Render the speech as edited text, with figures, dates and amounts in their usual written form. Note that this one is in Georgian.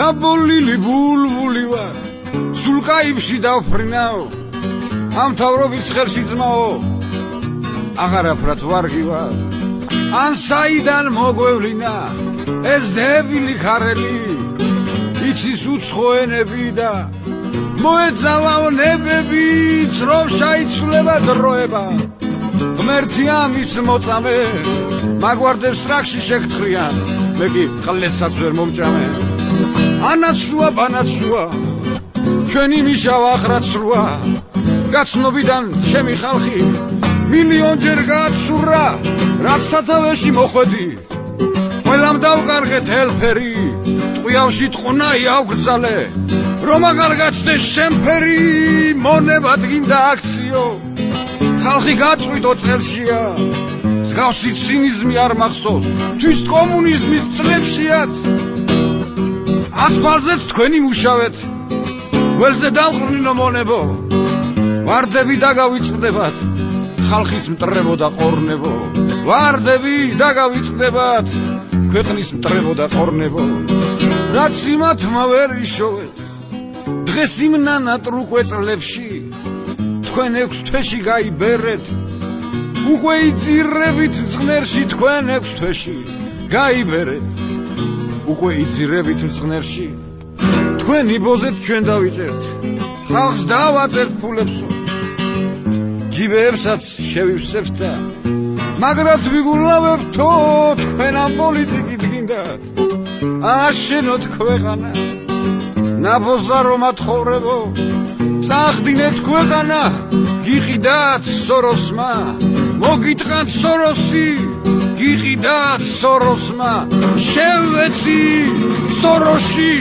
დაბოლილი ბულბული ვარ სულ კაიფში დავფრინავ ამ თავრობის ხელში ძმაო აღარაფრად ვარგი ვარ ან საიდან მოგვევლინა ეს დებილი ქარელი იცის უცხოენები და მოეძალავ ნებებიც რომ შეიცვლება დროება ღმერთი ამის მოწამე მაგვარდებს რახში შეგთხრიან მე კი ყლესაც ვერ მომჭამე ანაცუა ბანაცუა ჩვენი მიშავ ახრაცრუა გაცნობიდან ჩემი ხალხი მილიონჯერ გააცურა რაც სათავეში მოხვედი ყველამ დავკარგეთ ელფერი ტყვიავში ტყუნაი ავგრძალე რომ აღარ გაჩნდეს შემფერი მონება დგინდა აქციო ხალხი გაწყვიტო წელშია მსგავსი ცინიზმი არ მახსოვს თვის კომუნიზმის წლებშიაც ასფალტზეც თქვენი მუშავეთ გველზე დავყრნინო მონებო ვარდები დაგავიწყდებათ ხალხის მტრებო და ყორნებო ვარდები დაგავიწყდებათ ქვეყნის მტრებო და ყორნებო რაც იმათმა ვერ იშოვეთ დღეს იმ ნანატ უკვე წლებში თქვენ 6 თვეში გაიბერეთ უკვე იძირებით მწყნერში თქვენ 6 თვეში გაიბერეთ უკვე იძირებით მწყნერში თქვენი ბოზეთ ჩვენ დავიჭერთ ხალხს დავაწერთ ფულებსო ჯიბეებსაც შევივსებთ და მაგრად ვიგულავებთო თქვენ ამ პოლიტიკით გინდათ აშენოთ ქვეყანა ნაბოზა რომ ათხოვრებო წახდინეთ ქვეყანა გიყიდათ სოროსმა მოგიტყანთ სოროსი გიყიდათ სოროსმა შევეცი სოროში